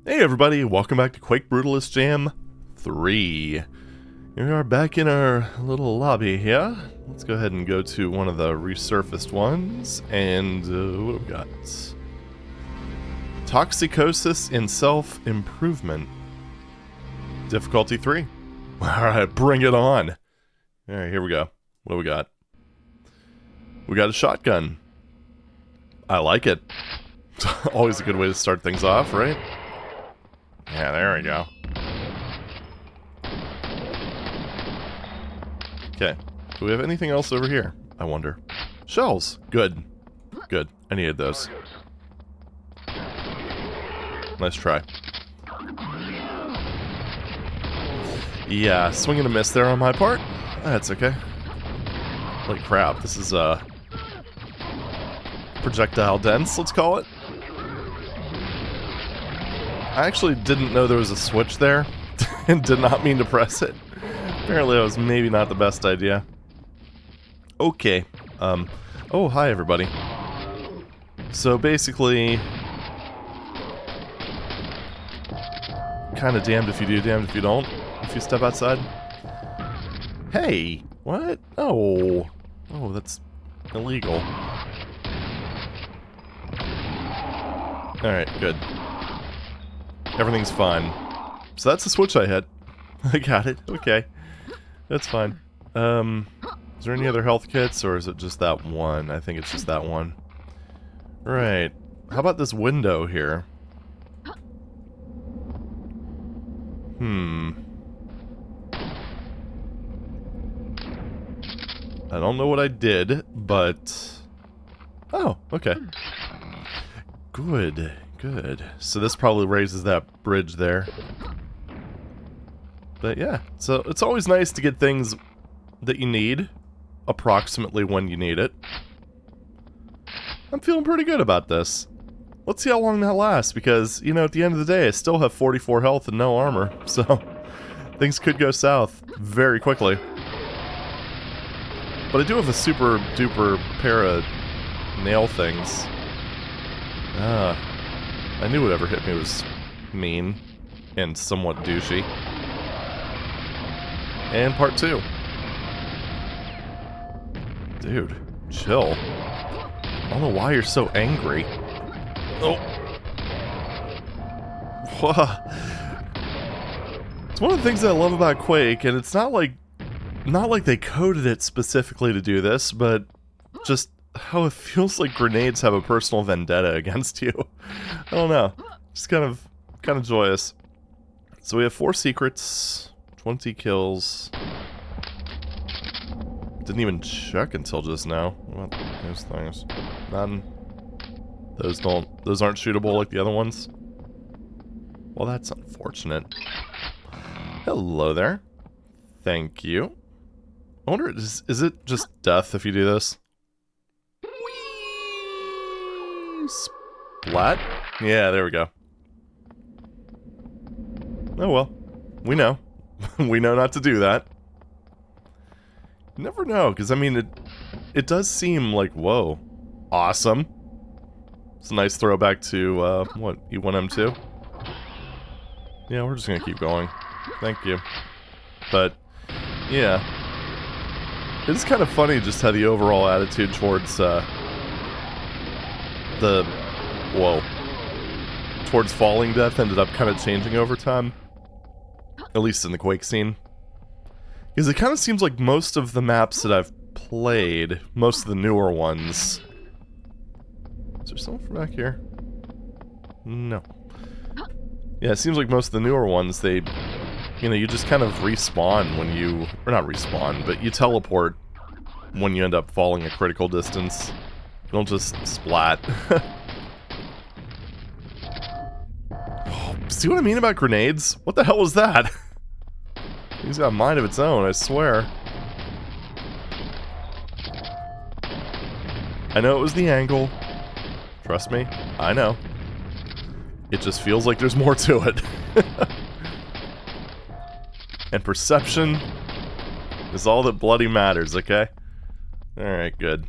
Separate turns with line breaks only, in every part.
Hey everybody, welcome back to Quake Brutalist Jam 3. Here we are back in our little lobby here. Let's go ahead and go to one of the resurfaced ones, and what do we got? Toxycosis in Self-Improvement. Difficulty 3. Alright, bring it on! Alright, here we go. What do we got? We got a shotgun. I like it. Always a good way to start things off, right? Yeah, there we go. Okay. Do we have anything else over here? I wonder. Shells. Good. Good. I needed those. Nice try. Yeah, swing and a miss there on my part. That's okay. Holy crap, this is, projectile dense, let's call it. I actually didn't know there was a switch there, and did not mean to press it. Apparently that was maybe not the best idea. Okay, oh, hi everybody. So basically, kinda damned if you do, damned if you don't, if you step outside. Hey, what? Oh, oh, that's illegal. Alright, good. Everything's fine. So that's the switch I hit. I got it. Okay. That's fine. Is there any other health kits, or is it just that one? I think it's just that one. Right. How about this window here? I don't know what I did, but... Oh, okay. Good. Good. So this probably raises that bridge there. But yeah, so it's always nice to get things that you need, approximately when you need it. I'm feeling pretty good about this. Let's see how long that lasts, because, you know, at the end of the day, I still have 44 health and no armor, so things could go south very quickly. But I do have a super duper pair of nail things. I knew whatever hit me was mean and somewhat douchey. And part 2. Dude, chill. I don't know why you're so angry. Oh. It's one of the things I love about Quake, and it's not like they coded it specifically to do this, but just how it feels like grenades have a personal vendetta against you. I don't know. Just kind of joyous. So we have 4 secrets, 20 kills. Didn't even check until just now. What about those things? None. Those aren't shootable like the other ones. Well, that's unfortunate. Hello there. Thank you. I wonder, is it just death if you do this? Splat? Yeah, there we go. Oh well. We know. We know not to do that. You never know, because I mean, it does seem like, whoa, awesome. It's a nice throwback to, what, E1M2? Yeah, we're just gonna keep going. Thank you. But, yeah. It's kind of funny just how the overall attitude towards, towards falling death ended up kind of changing over time. At least in the Quake scene. Because it kind of seems like most of the maps that I've played, most of the newer ones... Is there someone from back here? No. Yeah, it seems like most of the newer ones, they... You know, you just kind of respawn when you... Or not respawn, but you teleport when you end up falling a critical distance. You don't just splat. Oh, see what I mean about grenades? What the hell was that? He's got a mind of its own, I swear. I know it was the angle. Trust me, I know. It just feels like there's more to it. And perception is all that bloody matters, okay? Alright, good.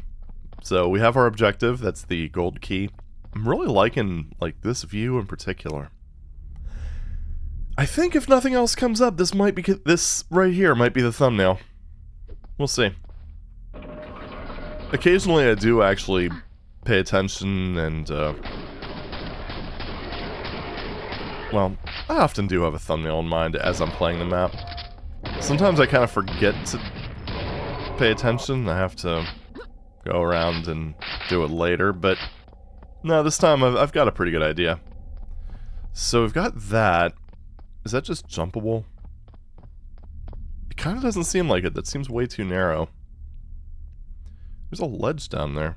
So we have our objective, that's the gold key. I'm really liking, like, this view in particular. I think if nothing else comes up, this might be, this right here might be the thumbnail. We'll see. Occasionally I do actually pay attention and, well, I often do have a thumbnail in mind as I'm playing the map. Sometimes I kind of forget to pay attention. I have to go around and do it later, but no, this time I've got a pretty good idea. So we've got that. Is that just jumpable? It kind of doesn't seem like it. That seems way too narrow. There's a ledge down there.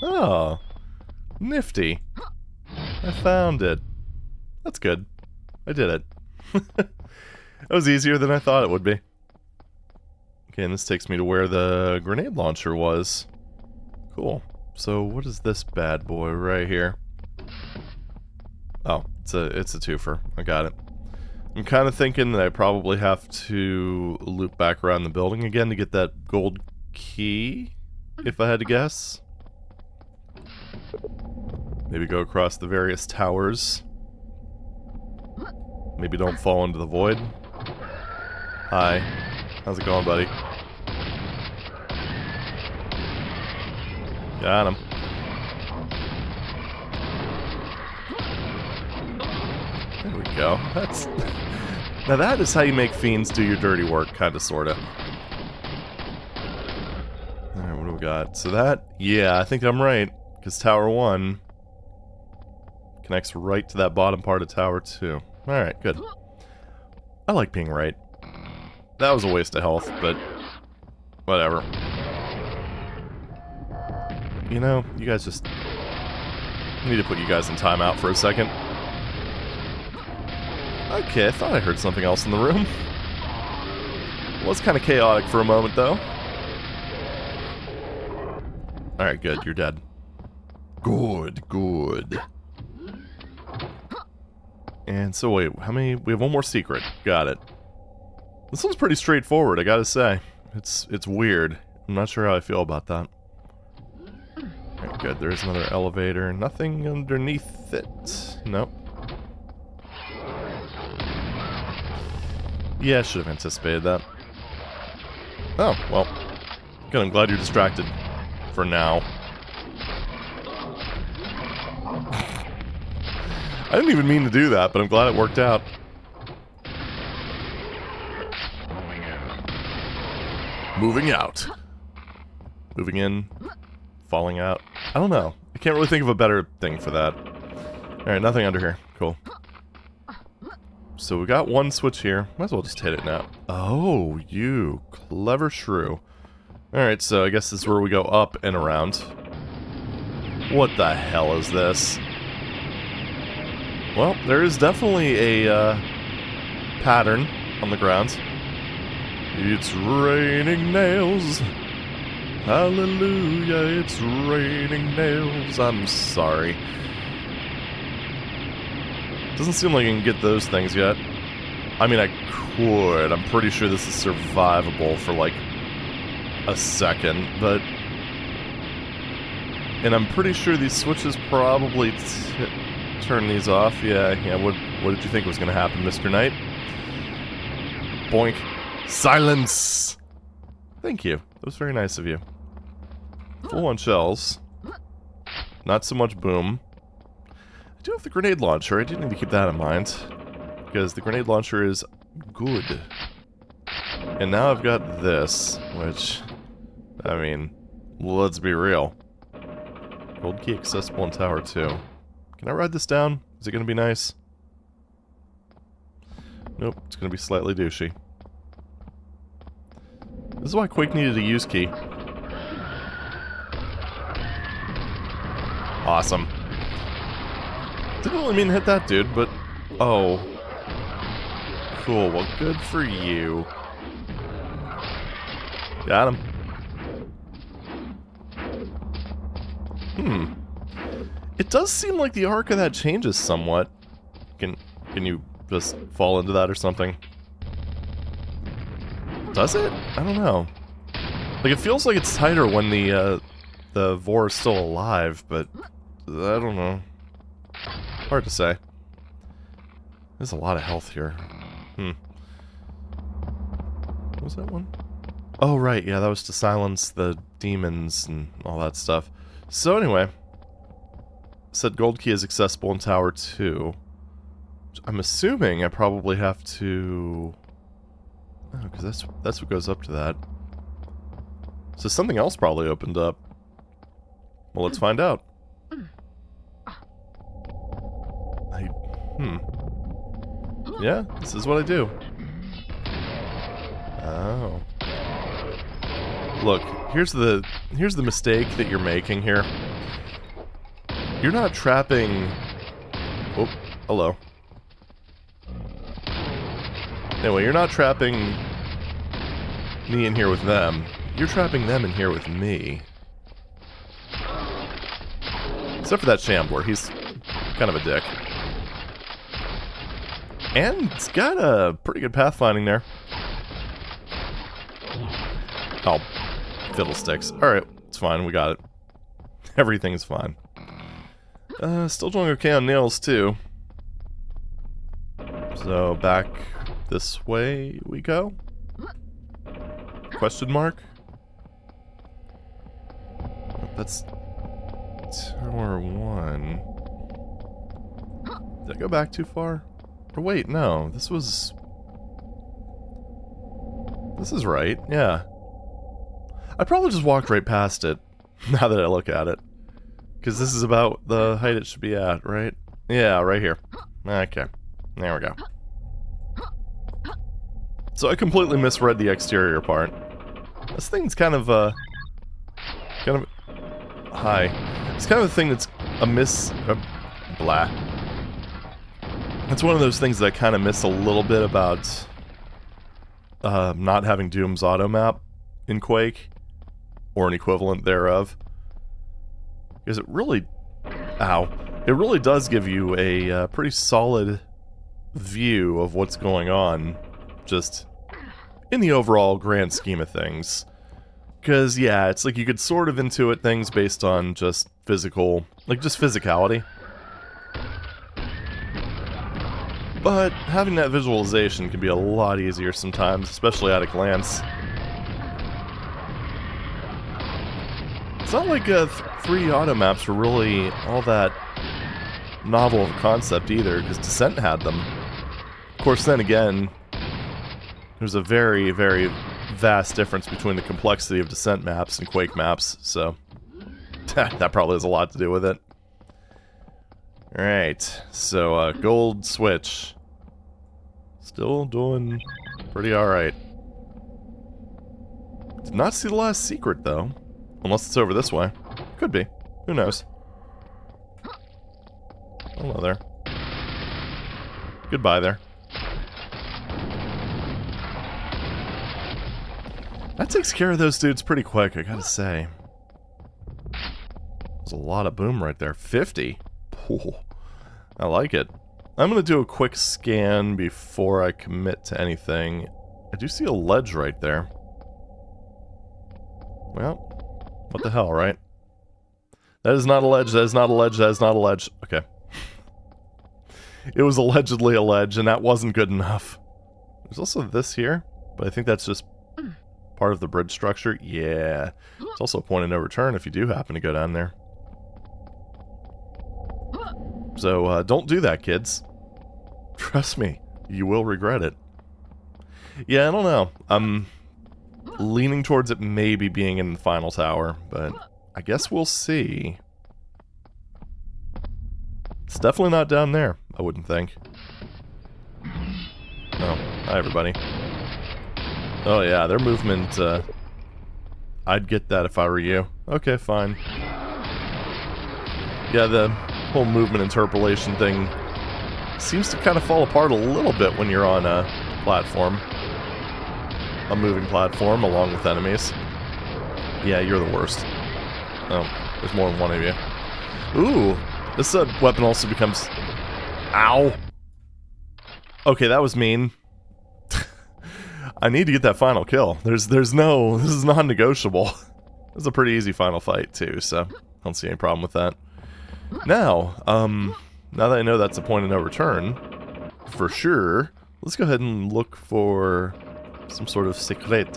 Oh, nifty. I found it. That's good. I did it. That was easier than I thought it would be. Okay, and this takes me to where the grenade launcher was. Cool. So what is this bad boy right here? Oh, it's a twofer. I got it. I'm kind of thinking that I probably have to loop back around the building again to get that gold key, if I had to guess. Maybe go across the various towers. Maybe don't fall into the void. Hi. How's it going, buddy? Got him. There we go. That's... Now that is how you make fiends do your dirty work, kinda, sorta. Alright, what do we got? So that... Yeah, I think I'm right. Because Tower 1 connects right to that bottom part of Tower 2. Alright, good. I like being right. That was a waste of health, but... whatever. You know, you guys just... I need to put you guys in timeout for a second. Okay, I thought I heard something else in the room. It was kind of chaotic for a moment, though. Alright, good, you're dead. Good, good. And so wait, how many... We have one more secret. Got it. This one's pretty straightforward, I gotta say. It's weird. I'm not sure how I feel about that. Alright, good, there's another elevator. Nothing underneath it. Nope. Yeah, I should have anticipated that. Oh, well. Good, I'm glad you're distracted. For now. I didn't even mean to do that, but I'm glad it worked out. Moving out. Moving in. Falling out. I don't know. I can't really think of a better thing for that. Alright, nothing under here. Cool. So we got one switch here. Might as well just hit it now. Oh, you clever shrew. Alright, so I guess this is where we go up and around. What the hell is this? Well, there is definitely a pattern on the ground. It's raining nails. Hallelujah, it's raining nails. I'm sorry. Doesn't seem like I can get those things yet. I mean, I could. I'm pretty sure this is survivable for like a second, but... And I'm pretty sure these switches probably turn these off. Yeah, what did you think was going to happen, Mr. Knight? Boink. Silence! Thank you. That was very nice of you. Full on shells. Not so much boom. I do have the grenade launcher. I do need to keep that in mind. Because the grenade launcher is good. And now I've got this, which... I mean, let's be real. Gold key accessible in Tower 2. Can I ride this down? Is it going to be nice? Nope, it's going to be slightly douchey. This is why Quake needed a use key. Awesome. Didn't really mean to hit that dude, but... Oh. Cool, well good for you. Got him. It does seem like the arc of that changes somewhat. Can you just fall into that or something? Does it? I don't know. Like, it feels like it's tighter when the Vor is still alive, but I don't know. Hard to say. There's a lot of health here. What was that one? Oh, right, yeah, that was to silence the demons and all that stuff. So anyway, said gold key is accessible in Tower 2. I'm assuming I probably have to... Oh, because that's what goes up to that. So something else probably opened up. Well, let's find out. Yeah, this is what I do. Oh. Look, here's the mistake that you're making here. You're not trapping... Oh, hello. Anyway, you're not trapping me in here with them. You're trapping them in here with me. Except for that Shambler. He's kind of a dick. And it's got a pretty good pathfinding there. Oh, fiddlesticks. Alright, it's fine. We got it. Everything's fine. Still doing okay on nails, too. So, back this way we go? Question mark? That's Tower 1. Did I go back too far? Or wait, no. This is right, yeah. I probably just walked right past it, now that I look at it. Because this is about the height it should be at, right? Yeah, right here. Okay. There we go. So I completely misread the exterior part. This thing's kind of high. It's kind of a thing that's blah. It's one of those things that I kind of miss a little bit about not having Doom's auto map in Quake, or an equivalent thereof. Because it really does give you a pretty solid view of what's going on, just in the overall grand scheme of things. Because, yeah, it's like you could sort of intuit things based on just physicality. But having that visualization can be a lot easier sometimes, especially at a glance. It's not like 3D auto maps were really all that novel of a concept either, because Descent had them. Of course, then again, there's a very, very vast difference between the complexity of Descent maps and Quake maps, so that probably has a lot to do with it. Alright, so gold switch. Still doing pretty alright. Did not see the last secret, though. Unless it's over this way. Could be. Who knows? Hello there. Goodbye there. That takes care of those dudes pretty quick, I gotta say. There's a lot of boom right there. 50? Ooh, I like it. I'm gonna do a quick scan before I commit to anything. I do see a ledge right there. Well, what the hell, right? That is not a ledge, that is not a ledge, that is not a ledge. Okay. It was allegedly a ledge, and that wasn't good enough. There's also this here, but I think that's just part of the bridge structure. Yeah. It's also a point of no return if you do happen to go down there. So, don't do that, kids. Trust me, you will regret it. Yeah, I don't know. I'm leaning towards it maybe being in the final tower, but I guess we'll see. It's definitely not down there, I wouldn't think. Oh, hi everybody. Oh yeah, their movement, I'd get that if I were you. Okay, fine. Yeah, the whole movement interpolation thing seems to kind of fall apart a little bit when you're on a platform. A moving platform along with enemies. Yeah, you're the worst. Oh, there's more than one of you. Ooh, this weapon also becomes... Ow! Okay, that was mean. I need to get that final kill. There's no... This is non-negotiable. This is a pretty easy final fight, too, so I don't see any problem with that. Now, now that I know that's a point of no return, for sure, let's go ahead and look for some sort of secrete.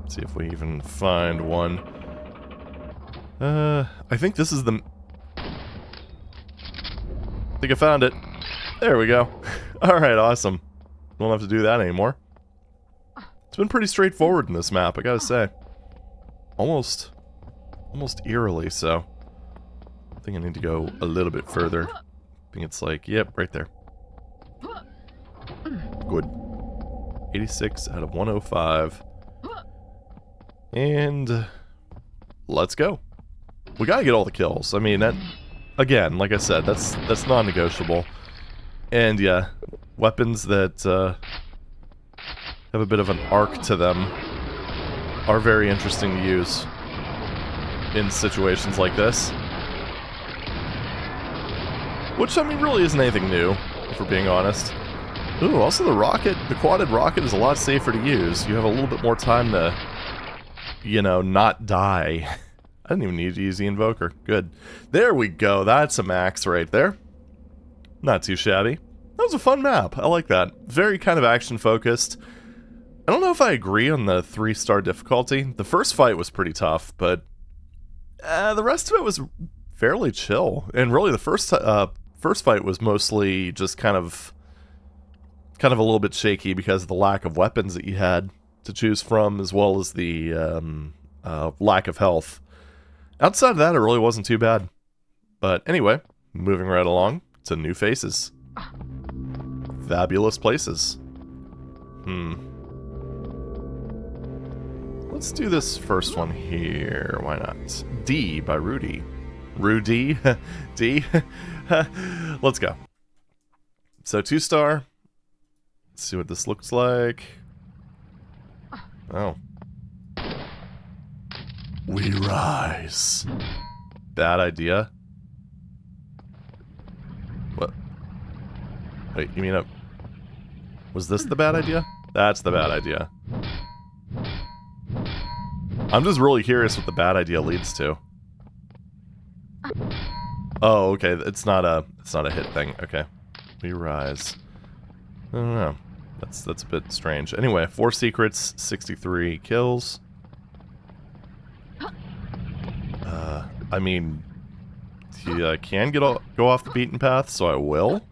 See if we even find one. I think this is the... I think I found it. There we go. Alright, awesome. Don't have to do that anymore. It's been pretty straightforward in this map, I gotta say. Almost eerily so. I think I need to go a little bit further. I think it's like, yep, right there. Good. 86 out of 105. And let's go. We gotta get all the kills. I mean, that, again, like I said, that's non-negotiable. And yeah, weapons that have a bit of an arc to them are very interesting to use in situations like this. Which, I mean, really isn't anything new, if we're being honest. Ooh, also the rocket, the quadded rocket is a lot safer to use. You have a little bit more time to, you know, not die. I didn't even need to use the invoker. Good. There we go. That's a max right there. Not too shabby. That was a fun map. I like that. Very kind of action-focused. I don't know if I agree on the 3-star difficulty. The first fight was pretty tough, but the rest of it was fairly chill. And really, the first fight was mostly just kind of a little bit shaky because of the lack of weapons that you had to choose from, as well as the lack of health. Outside of that, it really wasn't too bad. But anyway, moving right along to new faces. Fabulous places. Let's do this first one here. Why not? D by Rudy. Rudy? D? Let's go. So 2-star. Let's see what this looks like. Oh. We rise. Bad idea. What? Wait, you mean was this the bad idea? That's the bad idea. I'm just really curious what the bad idea leads to. Oh, okay. It's not a hit thing. Okay. We rise. I don't know. That's a bit strange. Anyway, 4 secrets, 63 kills. I mean, he can go off the beaten path, so I will.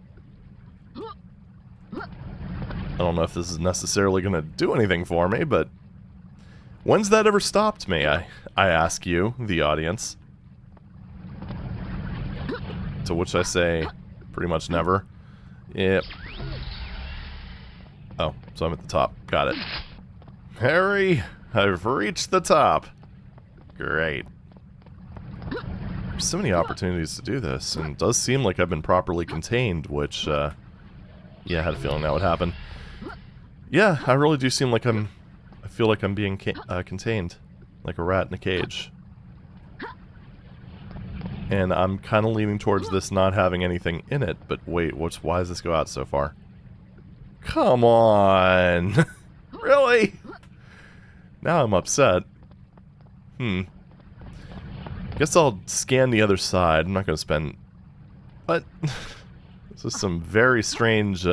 I don't know if this is necessarily going to do anything for me, but when's that ever stopped me? I ask you, the audience. To which I say, pretty much never. Yep. Oh, so I'm at the top. Got it. Harry, I've reached the top. Great. There's so many opportunities to do this, and it does seem like I've been properly contained, which, yeah, I had a feeling that would happen. Yeah, I really do seem like I feel like I'm being contained, like a rat in a cage. And I'm kind of leaning towards this not having anything in it, but wait, why does this go out so far? Come on! Really? Now I'm upset. Guess I'll scan the other side. I'm not going to spend... But... This is some very strange,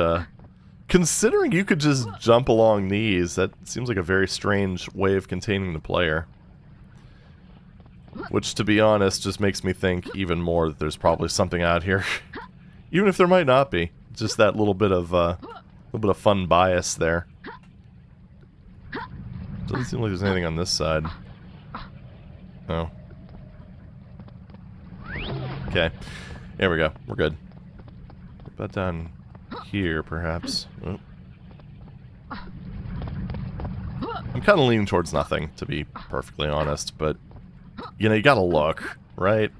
considering you could just jump along these, that seems like a very strange way of containing the player. Which, to be honest, just makes me think even more that there's probably something out here. Even if there might not be. Just that little bit of fun bias there. Doesn't seem like there's anything on this side. Oh. Okay. There we go. We're good. What about down here, perhaps? Oh. I'm kind of leaning towards nothing, to be perfectly honest, but... You know, you gotta look, right?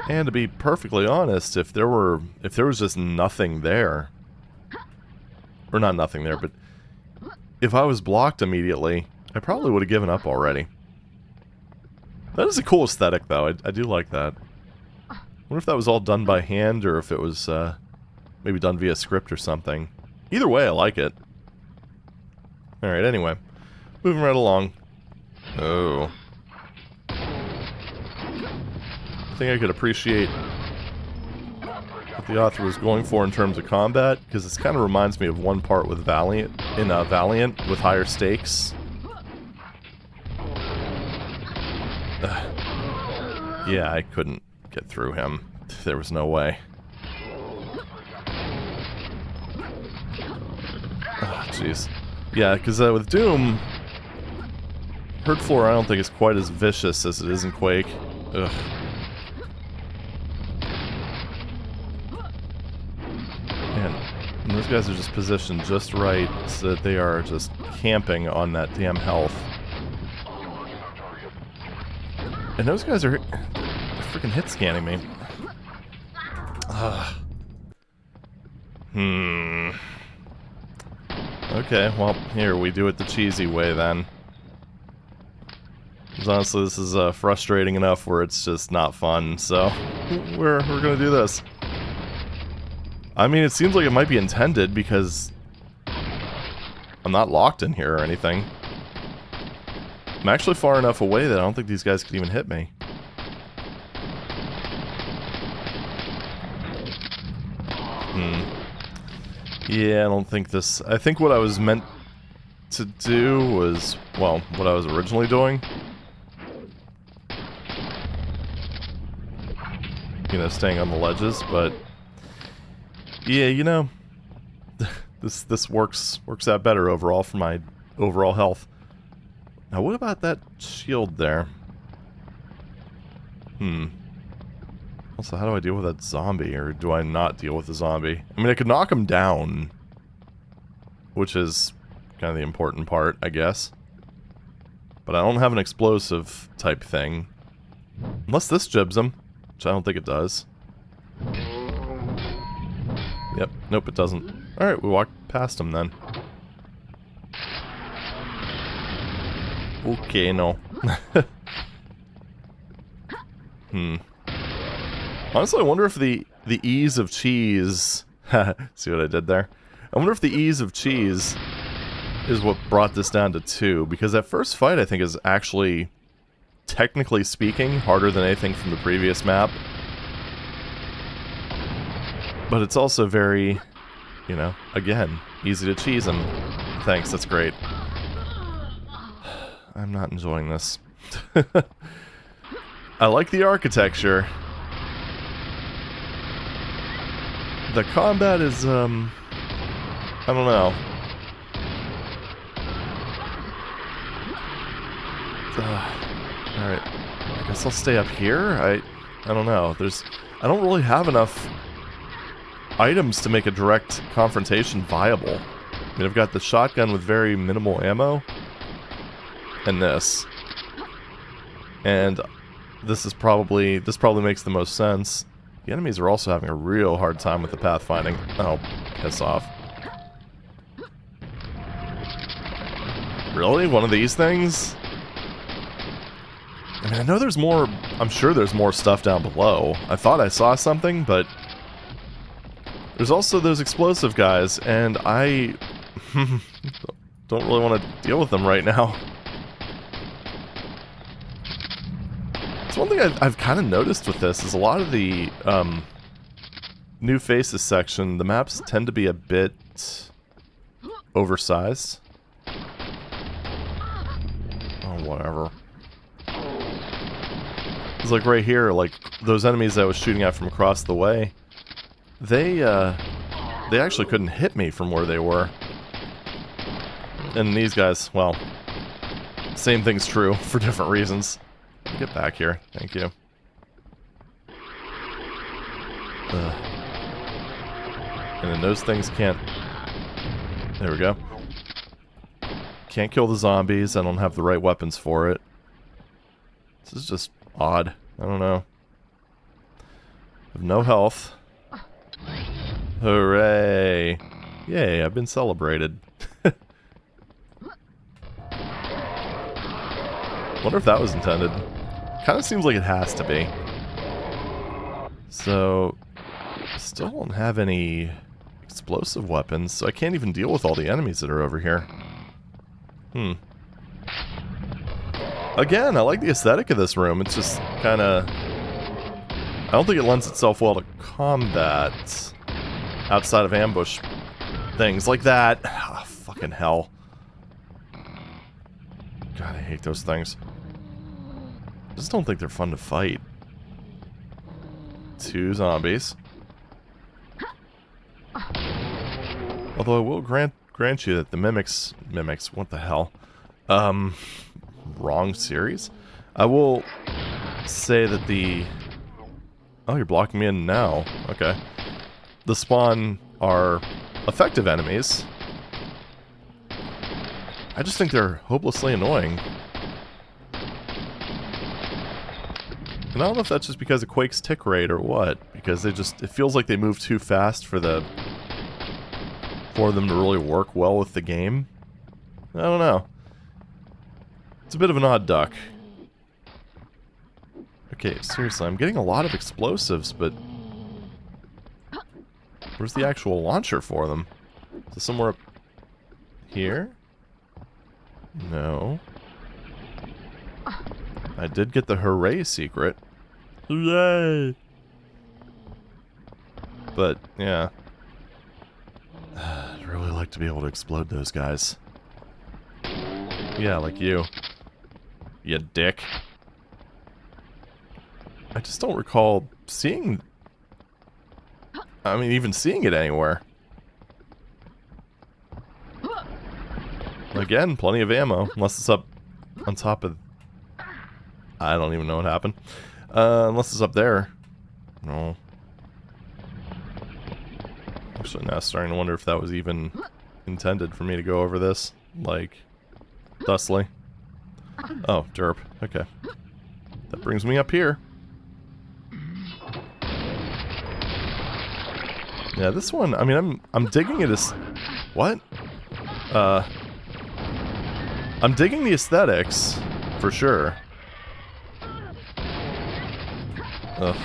And to be perfectly honest, if there was just nothing there... Or not nothing there, but... If I was blocked immediately, I probably would have given up already. That is a cool aesthetic, though. I do like that. I wonder if that was all done by hand, or if it was, maybe done via script or something. Either way, I like it. Alright, anyway. Moving right along. Oh. I think I could appreciate what the author was going for in terms of combat, because this kind of reminds me of one part with Valiant, with higher stakes. Yeah, I couldn't get through him. There was no way. Oh, jeez. Yeah, because with Doom, Herd Floor I don't think is quite as vicious as it is in Quake. Ugh. Man, and those guys are just positioned just right so that they are just camping on that damn health. And those guys are freaking hit scanning me. Ugh. Okay, well, here, we do it the cheesy way then. Because honestly, this is frustrating enough where it's just not fun, so we're gonna do this. I mean, it seems like it might be intended because I'm not locked in here or anything. I'm actually far enough away that I don't think these guys could even hit me. Yeah, I don't think this... I think what I was meant to do was, well, what I was originally doing. You know, staying on the ledges, but... Yeah, you know... this works out better overall for my overall health. Now, what about that shield there? Also, how do I deal with that zombie, or do I not deal with the zombie? I mean, I could knock him down, which is kind of the important part, I guess. But I don't have an explosive type thing. Unless this jibs him, which I don't think it does. Yep, nope, it doesn't. Alright, we walked past him then. Okay, no. Honestly, I wonder if the ease of cheese... See what I did there? I wonder if the ease of cheese is what brought this down to 2, because that first fight, I think, is actually, technically speaking, harder than anything from the previous map. But it's also very, you know, again, easy to cheese him. Thanks, that's great. I'm not enjoying this. I like the architecture. The combat is, I don't know. Alright. I guess I'll stay up here? I don't know. I don't really have enough items to make a direct confrontation viable. I mean, I've got the shotgun with very minimal ammo. And this. And this probably makes the most sense. The enemies are also having a real hard time with the pathfinding. Oh, piss off. Really? One of these things? I mean, I know there's more... I'm sure there's more stuff down below. I thought I saw something, but... There's also those explosive guys, and I... don't really want to deal with them right now. It's one thing I've kind of noticed with this, is a lot of the new faces section, the maps tend to be a bit oversized. Oh, whatever. It's like right here, like those enemies I was shooting at from across the way, they actually couldn't hit me from where they were. And these guys, well, same thing's true for different reasons. Get back here. Thank you. And then those things can't... There we go. Can't kill the zombies. I don't have the right weapons for it. This is just odd. I don't know. I have no health. Hooray! Yay, I've been celebrated. Wonder if that was intended. Kind of seems like it has to be. So, still don't have any explosive weapons, so I can't even deal with all the enemies that are over here. Again, I like the aesthetic of this room. It's just kind of... I don't think it lends itself well to combat outside of ambush things like that. Oh, fucking hell. God, I hate those things. I just don't think they're fun to fight. 2 zombies. Although I will grant you that the mimics, what the hell? Wrong series? I will say that the... Oh, you're blocking me in now. Okay. The spawn are effective enemies. I just think they're hopelessly annoying. And I don't know if that's just because of Quake's tick rate or what, because they just... It feels like they move too fast for them to really work well with the game. I don't know. It's a bit of an odd duck. Okay, seriously, I'm getting a lot of explosives, but... Where's the actual launcher for them? Is it somewhere up here? No. I did get the hooray secret. Hooray! But, yeah. I'd really like to be able to explode those guys. Yeah, like you. You dick. I just don't recall seeing... I mean, even seeing it anywhere. Again, plenty of ammo. Unless it's up on top of... I don't even know what happened. Unless it's up there. No. Actually, now I'm starting to wonder if that was even intended for me to go over this. Like, thusly. Oh, derp. Okay. That brings me up here. Yeah, this one, I mean, I'm digging it as... What? I'm digging the aesthetics, for sure. Ugh.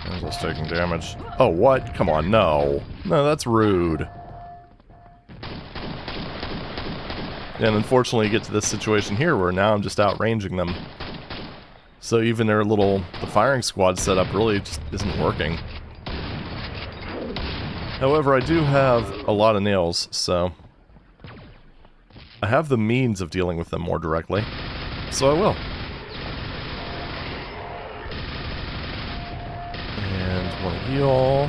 Angel's taking damage. Oh, what? Come on, no. No, that's rude. And unfortunately, you get to this situation here where now I'm just outranging them. So even their little... The firing squad setup really just isn't working. However, I do have a lot of nails, so... I have the means of dealing with them more directly. So I will. And one of y'all...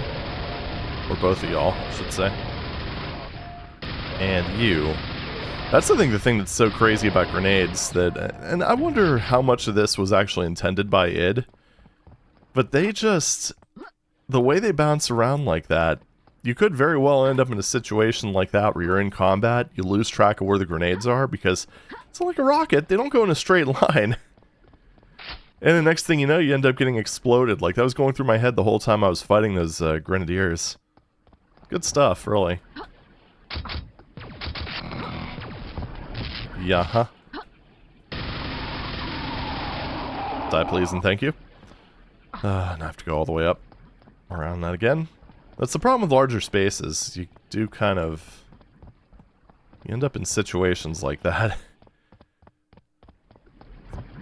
Or both of y'all, I should say. And you. That's the thing that's so crazy about grenades, that... And I wonder how much of this was actually intended by id. But they just... The way they bounce around like that... You could very well end up in a situation like that where you're in combat, you lose track of where the grenades are, because it's not like a rocket, they don't go in a straight line. And the next thing you know, you end up getting exploded. Like, that was going through my head the whole time I was fighting those grenadiers. Good stuff, really. Yeah-huh. Die please and thank you. Now I have to go all the way up. Around that again. That's the problem with larger spaces. You do kind of... You end up in situations like that.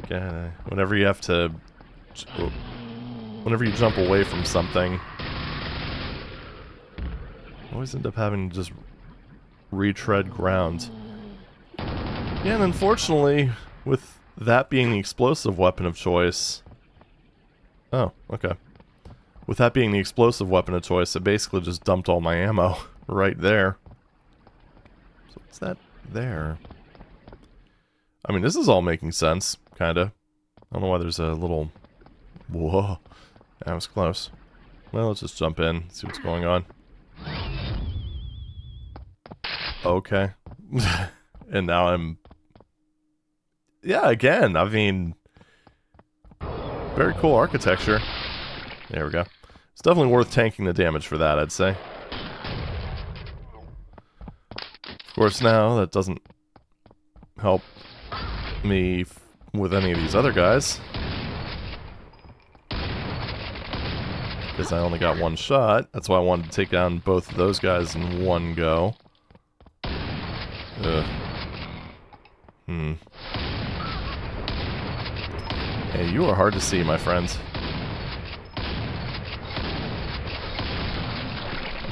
Okay, whenever you have to... Whenever you jump away from something... You always end up having to just retread ground. Yeah, and unfortunately, with that being the explosive weapon of choice... Oh, okay. With that being the explosive weapon of choice, it basically just dumped all my ammo right there. So what's that there? I mean, this is all making sense, kinda. I don't know why there's a little... Whoa. That was close. Well, let's just jump in, see what's going on. Okay. And now I'm... Yeah, again, I mean... Very cool architecture. There we go. It's definitely worth tanking the damage for that, I'd say. Of course, now, that doesn't help me with any of these other guys. Because I only got one shot. That's why I wanted to take down both of those guys in one go. Ugh. Hey, you are hard to see, my friends.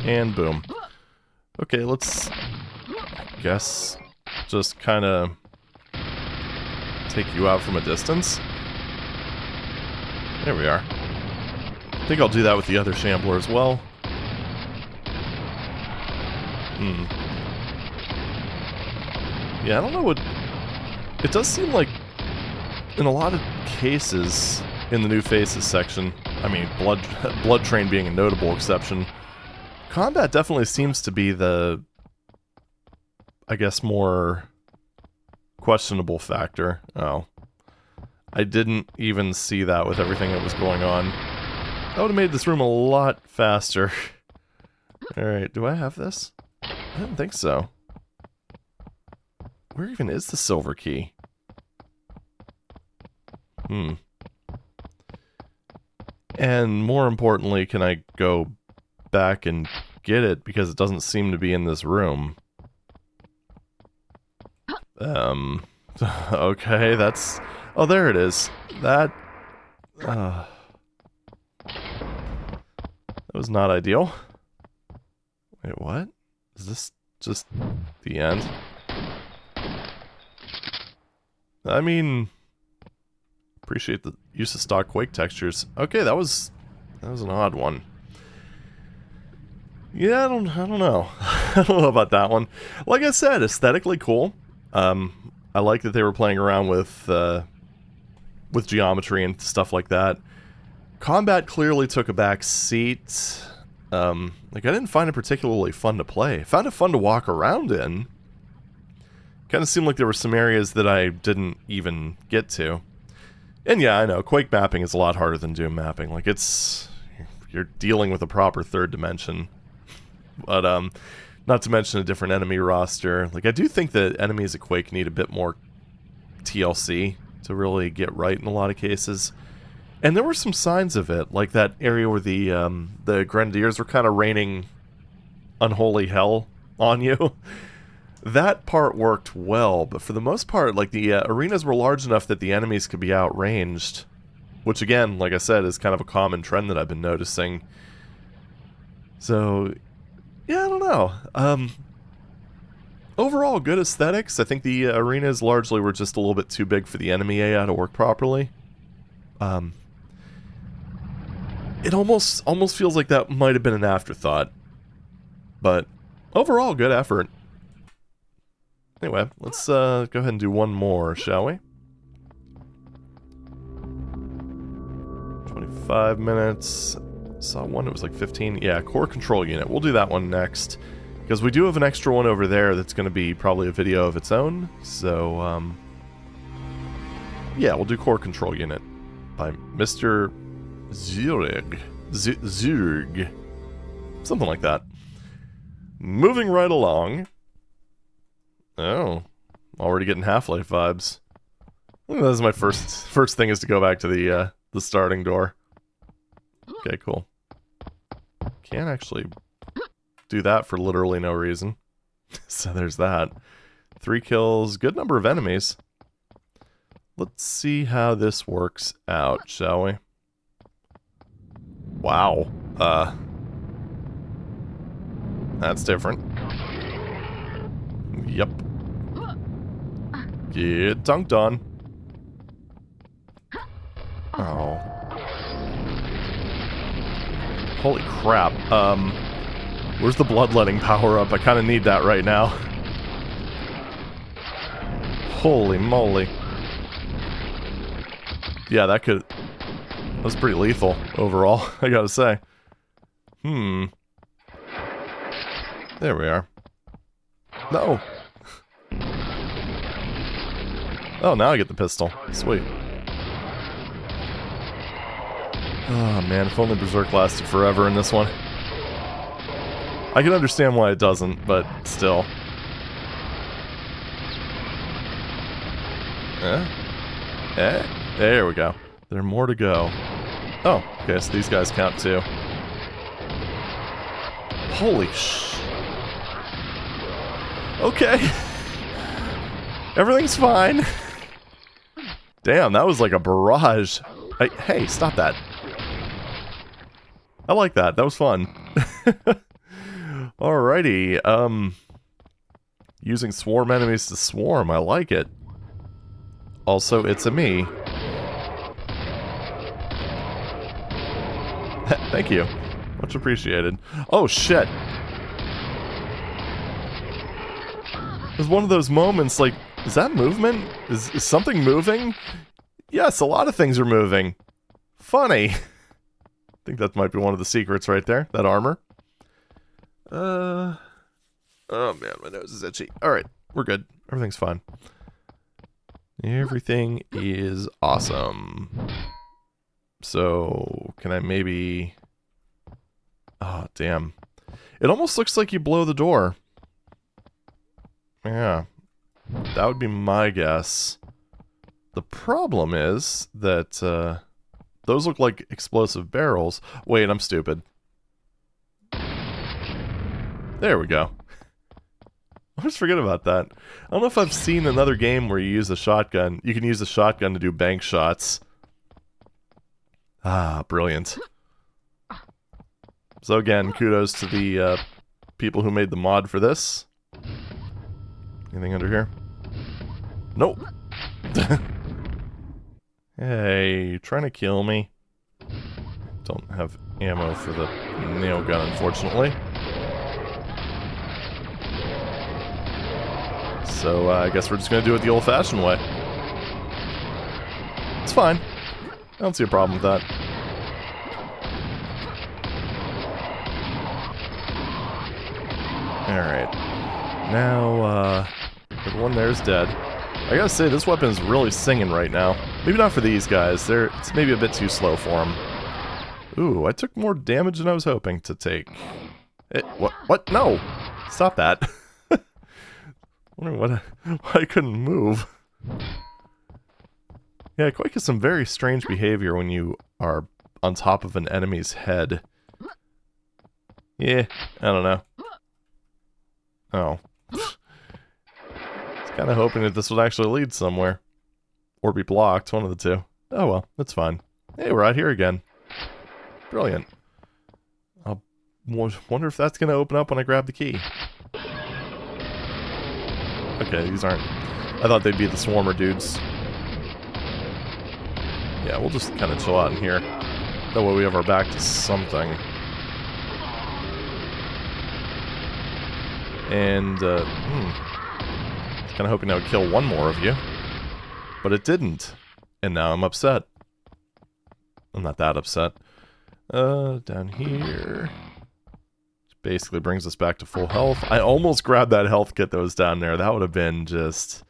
And boom. Okay, let's, I guess, just kind of take you out from a distance. There we are. I think I'll do that with the other Shambler as well. Yeah, I don't know what... It does seem like, in a lot of cases, in the new faces section, I mean, Blood Train being a notable exception, combat definitely seems to be the, I guess, more questionable factor. Oh. I didn't even see that with everything that was going on. That would have made this room a lot faster. Alright, do I have this? I don't think so. Where even is the silver key? And more importantly, can I go back and get it? Because it doesn't seem to be in this room. Okay, that's... Oh, there it is. That was not ideal. Wait, what? Is this just the end? I mean... Appreciate the use of stock Quake textures. Okay, that was an odd one. Yeah, I don't know. I don't know about that one. Like I said, aesthetically cool. I like that they were playing around with geometry and stuff like that. Combat clearly took a back seat. Like, I didn't find it particularly fun to play. I found it fun to walk around in. Kind of seemed like there were some areas that I didn't even get to. And yeah, I know, Quake mapping is a lot harder than Doom mapping. Like, you're dealing with a proper third dimension. But, not to mention a different enemy roster. Like, I do think that enemies at Quake need a bit more TLC to really get right in a lot of cases. And there were some signs of it, like that area where the Grenadiers were kind of raining unholy hell on you. That part worked well, but for the most part, like, the arenas were large enough that the enemies could be outranged. Which, again, like I said, is kind of a common trend that I've been noticing. So, yeah, I don't know. Overall, good aesthetics. I think the arenas largely were just a little bit too big for the enemy AI to work properly. It almost feels like that might have been an afterthought. But, overall, good effort. Anyway, let's go ahead and do one more, shall we? 25 minutes. Saw one, it was like 15. Yeah, core control unit. We'll do that one next. Because we do have an extra one over there that's going to be probably a video of its own. So, yeah, we'll do core control unit by Mr. Zurg. Zurg. Something like that. Moving right along. Oh, already getting Half-Life vibes. I think that's my first thing is to go back to the starting door. Okay, cool. Can't actually do that for literally no reason. So there's that. 3 kills, good number of enemies. Let's see how this works out, shall we? Wow. That's different. Yep. Get dunked on. Oh. Holy crap. Where's the bloodletting power up? I kind of need that right now. Holy moly. Yeah, that was pretty lethal overall, I gotta say. There we are. No. Oh, now I get the pistol. Sweet. Oh man, if only Berserk lasted forever in this one. I can understand why it doesn't, but still. There we go. There are more to go. Oh, okay, so these guys count too. Holy sh... Okay. Everything's fine. Damn, that was like a barrage. Hey, stop that. I like that. That was fun. Alrighty. Using swarm enemies to swarm. I like it. Also, it's a me. Thank you. Much appreciated. Oh, shit. It was one of those moments like, is that movement? Is something moving? Yes, a lot of things are moving. Funny. I think that might be one of the secrets right there. That armor. Oh man, my nose is itchy. Alright, we're good. Everything's fine. Everything is awesome. So, can I maybe... Oh, damn. It almost looks like you blow the door. Yeah. That would be my guess. The problem is that, those look like explosive barrels. Wait, I'm stupid. There we go. I always forget about that. I don't know if I've seen another game where you use a shotgun. You can use a shotgun to do bank shots. Ah, brilliant. So again, kudos to the people who made the mod for this. Anything under here? Nope. Hey, you trying to kill me? Don't have ammo for the nail gun, unfortunately. So I guess we're just going to do it the old-fashioned way. It's fine. I don't see a problem with that. Alright. Now, everyone there's dead. I gotta say, this weapon is really singing right now. Maybe not for these guys. It's maybe a bit too slow for them. Ooh, I took more damage than I was hoping to take. What? No! Stop that. I wonder why I couldn't move. Yeah, Quake has some very strange behavior when you are on top of an enemy's head. Yeah, I don't know. Oh. I was kind of hoping that this would actually lead somewhere. Or be blocked, one of the two. Oh well, that's fine. Hey, we're out here again. Brilliant. I'll wonder if that's going to open up when I grab the key. Okay, these aren't... I thought they'd be the swarmer dudes. Yeah, we'll just kind of chill out in here. That way we have our back to something. And, I was kind of hoping that would kill one more of you. But it didn't. And now I'm upset. I'm not that upset. Down here... Basically brings us back to full health. I almost grabbed that health kit that was down there. That would have been just...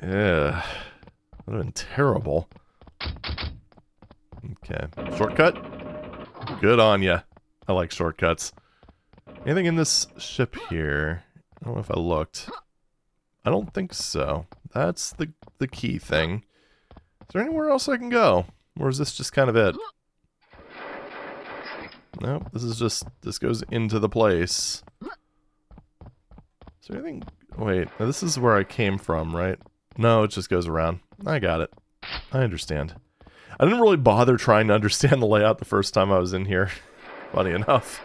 Yeah. That would have been terrible. Okay. Shortcut? Good on ya. I like shortcuts. Anything in this ship here? I don't know if I looked. I don't think so. That's the key thing. Is there anywhere else I can go? Or is this just kind of it? Nope, this goes into the place. Is there anything... Wait, this is where I came from, right? No, it just goes around. I got it. I understand. I didn't really bother trying to understand the layout the first time I was in here. Funny enough.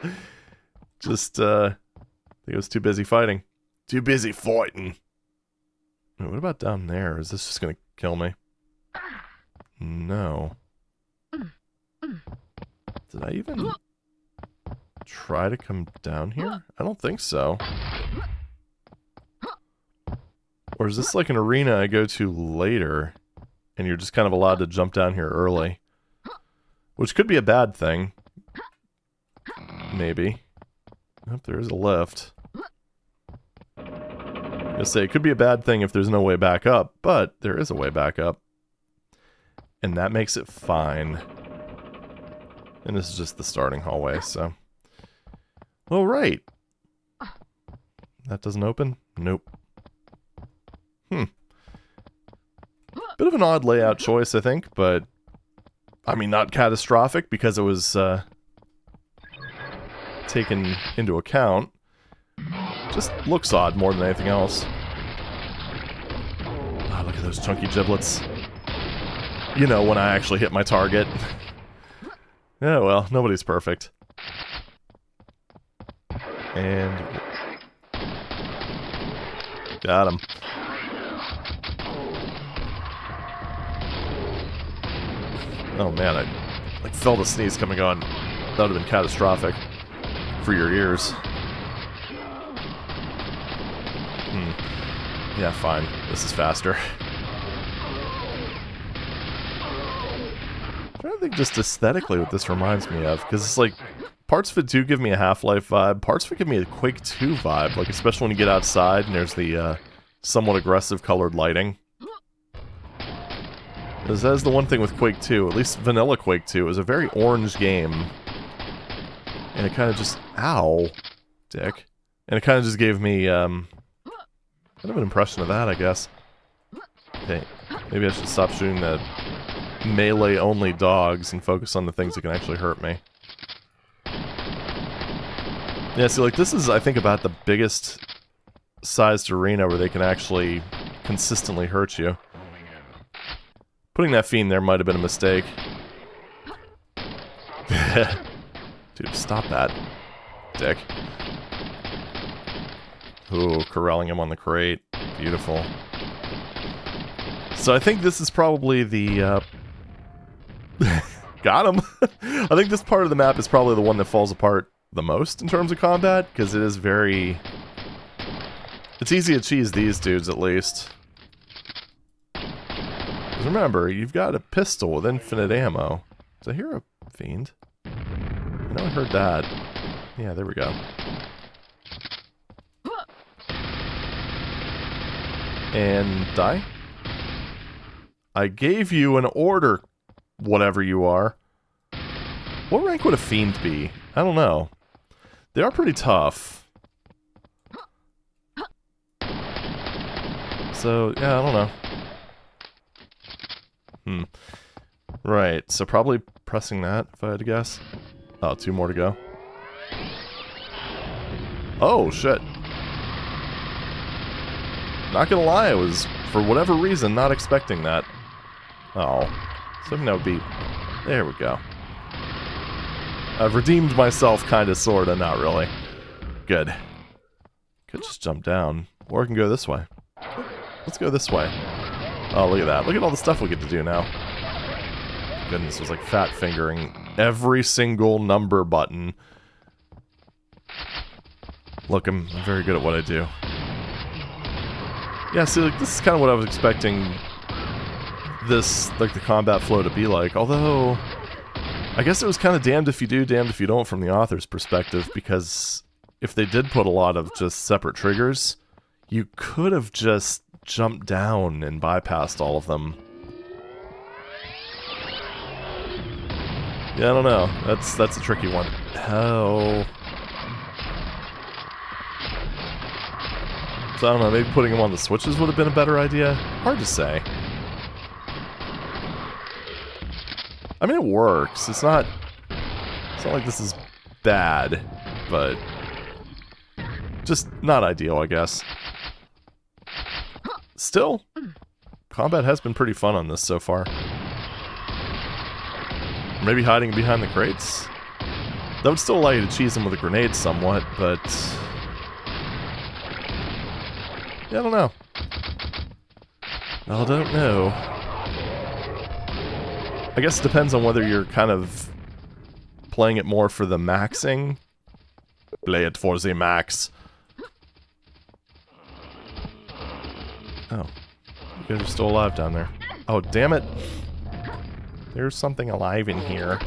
Just, I think I was too busy fighting. Too busy fighting! Wait, what about down there? Is this just gonna kill me? No. Did I even... try to come down here? I don't think so. Or is this like an arena I go to later, and you're just kind of allowed to jump down here early? Which could be a bad thing. Maybe. Oh, there is a lift. I'm gonna say, it could be a bad thing if there's no way back up, but there is a way back up. And that makes it fine. And this is just the starting hallway, so... All right. That doesn't open? Nope. Bit of an odd layout choice, I think, but... I mean, not catastrophic, because it was, taken into account. Just looks odd more than anything else. Oh, look at those chunky giblets. You know, when I actually hit my target. Yeah, well, nobody's perfect. And... got him. Oh man, I like felt a sneeze coming on. That would have been catastrophic for your ears. Yeah, fine. This is faster. I'm trying to think just aesthetically what this reminds me of, because it's like, parts of it do give me a Half-Life vibe, parts of it give me a Quake 2 vibe, like especially when you get outside and there's the somewhat aggressive colored lighting. Because that is the one thing with Quake 2, at least vanilla Quake 2, it was a very orange game. And it kind of just, ow, dick. And it kind of just gave me, kind of an impression of that, I guess. Okay, maybe I should stop shooting the melee-only dogs and focus on the things that can actually hurt me. Yeah, see, like, this is, I think, about the biggest sized arena where they can actually consistently hurt you. Putting that fiend there might have been a mistake. Dude, stop that, dick. Ooh, corralling him on the crate. Beautiful. So I think this is probably the, got him! I think this part of the map is probably the one that falls apart the most in terms of combat, because it is very... it's easy to cheese these dudes, at least. Because remember, you've got a pistol with infinite ammo. Did I hear a fiend? I know I heard that. Yeah, there we go. And die? I gave you an order, whatever you are. What rank would a fiend be? I don't know. They are pretty tough. So, yeah, I don't know. Right, so probably pressing that, if I had to guess. Oh, 2 more to go. Oh, shit. Not gonna lie, I was, for whatever reason, not expecting that. Oh. Something that would be... there we go. I've redeemed myself, kinda, sorta, not really. Good. Could just jump down. Or I can go this way. Let's go this way. Oh, look at that. Look at all the stuff we get to do now. Goodness, it was like fat fingering every single number button. Look, I'm very good at what I do. Yeah, see, like, this is kind of what I was expecting this, like, the combat flow to be like. Although, I guess it was kind of damned if you do, damned if you don't from the author's perspective, because if they did put a lot of just separate triggers, you could have just jumped down and bypassed all of them. Yeah, I don't know. That's a tricky one. Oh. So I don't know, maybe putting them on the switches would have been a better idea? Hard to say. I mean, it works. It's not like this is bad, but just not ideal, I guess. Still, combat has been pretty fun on this so far. Maybe hiding behind the crates? That would still allow you to cheese them with a grenade somewhat, but... yeah, I don't know. I don't know. I guess it depends on whether you're kind of playing it more for the maxing. Play it for the max. Oh. You guys are still alive down there. Oh, damn it. There's something alive in here.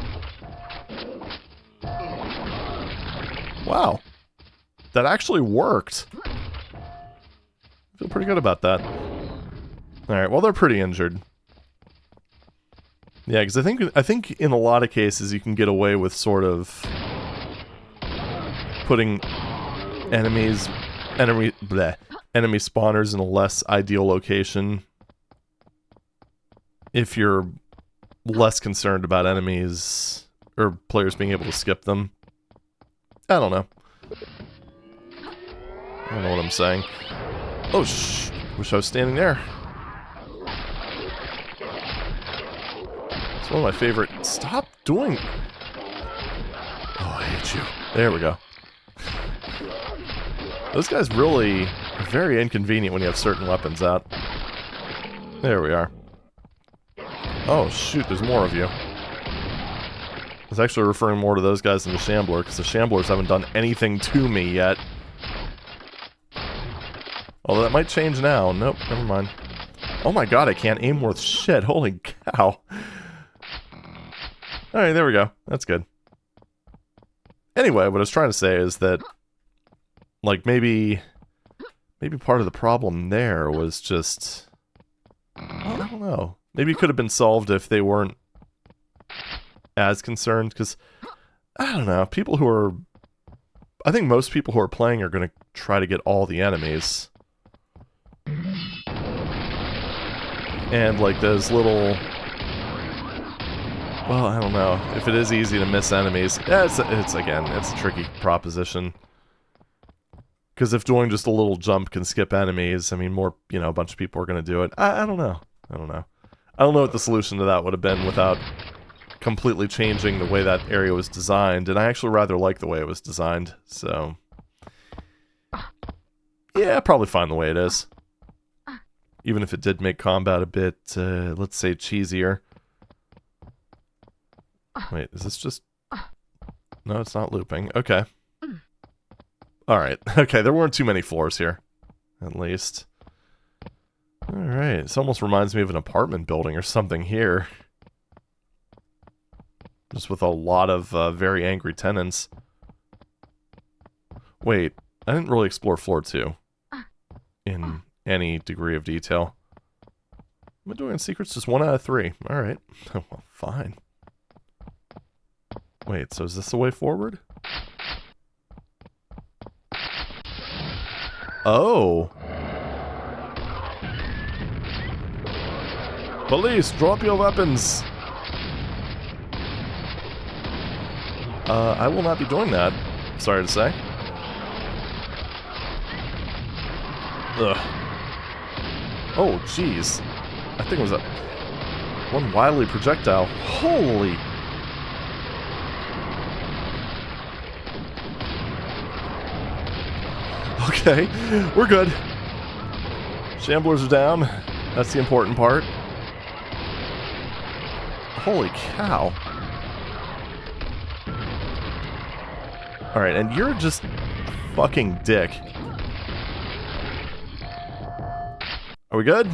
Wow. That actually worked. I feel pretty good about that. Alright, well, they're pretty injured. Yeah, because I think in a lot of cases you can get away with sort of putting enemy spawners in a less ideal location if you're less concerned about enemies or players being able to skip them. I don't know. I don't know what I'm saying. Oh, wish I was standing there. It's one of my favorite... Stop doing... Oh, I hate you. There we go. Those guys really are very inconvenient when you have certain weapons out. There we are. Oh, shoot, there's more of you. I was actually referring more to those guys than the Shambler, because the Shamblers haven't done anything to me yet. Although that might change now. Nope, never mind. Oh my god, I can't aim worth shit. Holy cow. Alright, there we go. That's good. Anyway, what I was trying to say is that, like, maybe part of the problem there was just... I don't know. Maybe it could have been solved if they weren't as concerned, because, I don't know, people who are... I think most people who are playing are going to try to get all the enemies. And, like, those little... Well, I don't know. If it is easy to miss enemies, yeah, it's again, it's a tricky proposition. Because if doing just a little jump can skip enemies, I mean, more, you know, a bunch of people are going to do it. I don't know. I don't know. I don't know what the solution to that would have been without completely changing the way that area was designed, and I actually rather like the way it was designed, so... Yeah, probably fine the way it is. Even if it did make combat a bit, let's say, cheesier. Wait, is this just... No, it's not looping. Okay. Alright. Okay, there weren't too many floors here. At least. Alright, this almost reminds me of an apartment building or something here. Just with a lot of very angry tenants. Wait, I didn't really explore floor 2. In any degree of detail. Am I doing secrets? Just 1 out of 3. Alright. Well, fine. Wait, so is this the way forward? Oh! Police, drop your weapons! I will not be doing that. Sorry to say. Ugh. Oh, jeez. I think it was one wily projectile. Holy... Okay, we're good. Shamblers are down. That's the important part. Holy cow. Alright, and you're just a fucking dick. Are we good?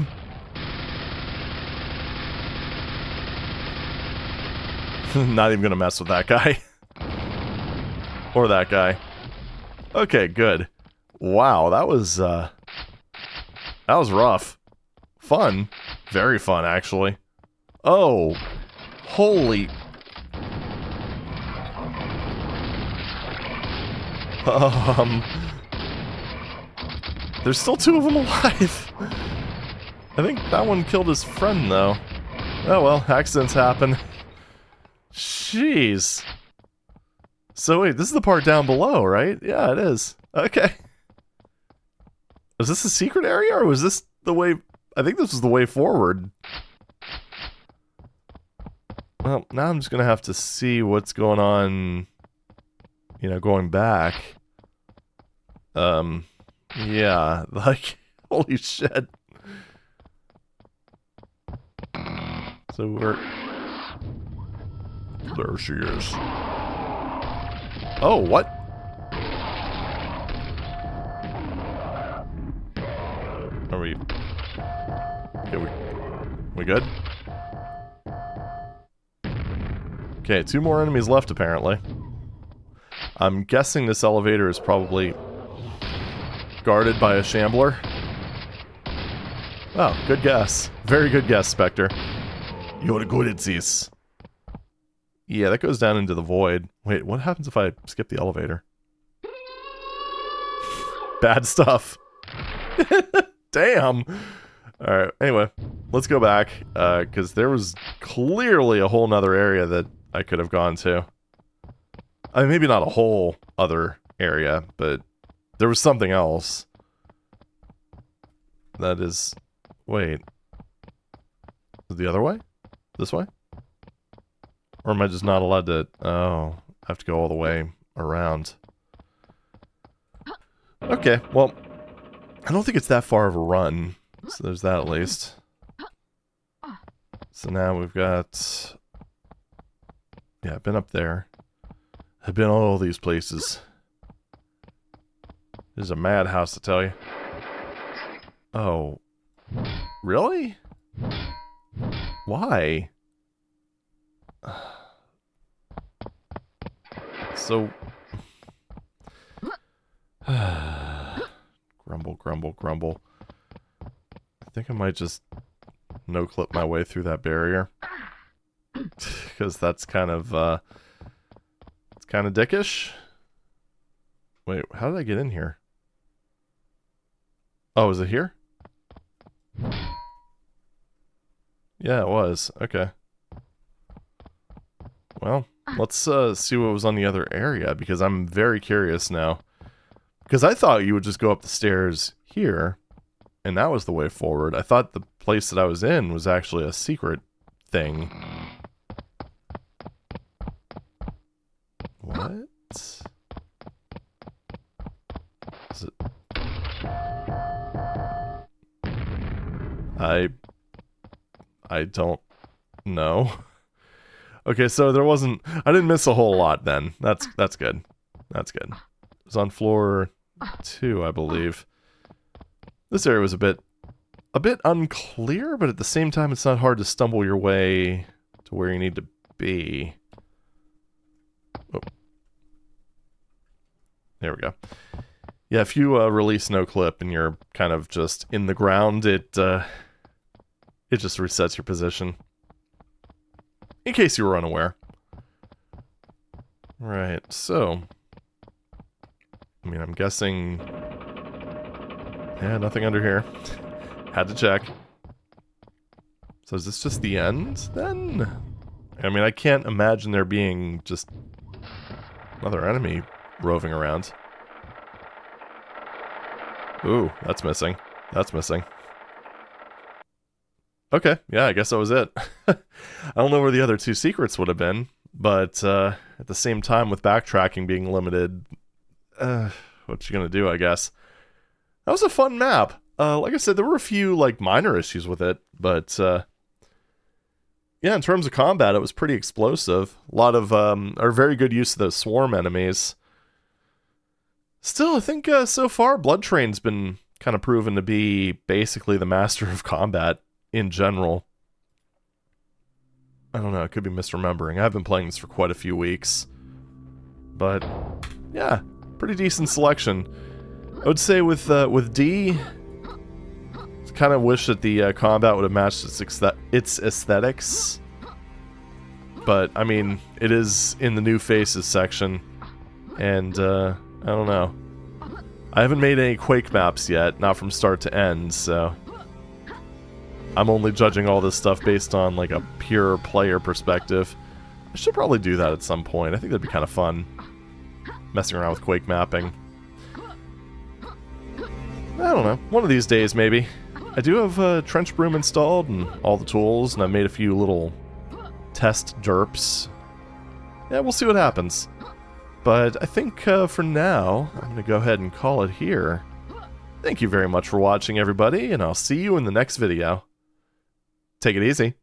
Not even gonna mess with that guy. Or that guy. Okay, good. Wow, that was rough. Fun. Very fun, actually. Oh. Holy... There's still 2 of them alive. I think that one killed his friend, though. Oh well, accidents happen. Jeez. So wait, this is the part down below, right? Yeah, it is. Okay. Was this a secret area, or was this the way... I think this was the way forward. Well, now I'm just gonna have to see what's going on, you know, going back. Yeah, like, holy shit. So we're... There she is. Oh, what? Are we... Okay, we good? Okay, 2 more enemies left, apparently. I'm guessing this elevator is probably guarded by a Shambler. Oh, good guess. Very good guess, Spectre. You're good at this. Yeah, that goes down into the void. Wait, what happens if I skip the elevator? Bad stuff. Damn! Alright, anyway, let's go back, because there was clearly a whole nother area that I could have gone to. I mean, maybe not a whole other area, but there was something else. That is... Wait. The other way? This way? Or am I just not allowed to... Oh, I have to go all the way around. Okay, well, I don't think it's that far of a run. So there's that at least. So now we've got... Yeah, I've been up there. I've been all these places. This is a madhouse, I tell you. Oh. Really? Why? So... Grumble, grumble, grumble. I think I might just no-clip my way through that barrier. Because that's kind of, it's kind of dickish. Wait, how did I get in here? Oh, is it here? Yeah, it was. Okay. Well, let's see what was on the other area, because I'm very curious now. Because I thought you would just go up the stairs here, and that was the way forward. I thought the place that I was in was actually a secret thing. What? Is it... I don't know. Okay, so there wasn't... I didn't miss a whole lot then. That's good. That's good. It was on floor 2, I believe. This area was a bit unclear, but at the same time it's not hard to stumble your way to where you need to be. Oh. There we go. Yeah, if you release no clip and you're kind of just in the ground, it just resets your position. In case you were unaware. Right, so... I mean, I'm guessing... Yeah, nothing under here. Had to check. So is this just the end, then? I mean, I can't imagine there being just another enemy roving around. Ooh, that's missing. That's missing. Okay, yeah, I guess that was it. I don't know where the other 2 secrets would have been, but at the same time, with backtracking being limited, what you gonna do, I guess? That was a fun map. Like I said, there were a few, like, minor issues with it, but, yeah, in terms of combat, it was pretty explosive. A lot of, or very good use of those swarm enemies. Still, I think, so far, Blood Train's been kind of proven to be basically the master of combat in general. I don't know, I could be misremembering. I've been playing this for quite a few weeks. But, yeah, pretty decent selection. I would say with D, I kind of wish that the combat would have matched its aesthetics. But, I mean, it is in the new faces section. And, I don't know. I haven't made any Quake maps yet, not from start to end, so... I'm only judging all this stuff based on, like, a pure player perspective. I should probably do that at some point. I think that'd be kind of fun. Messing around with Quake mapping. I don't know. One of these days, maybe. I do have Trench Broom installed and all the tools, and I made a few little test derps. Yeah, we'll see what happens. But I think for now, I'm going to go ahead and call it here. Thank you very much for watching, everybody, and I'll see you in the next video. Take it easy.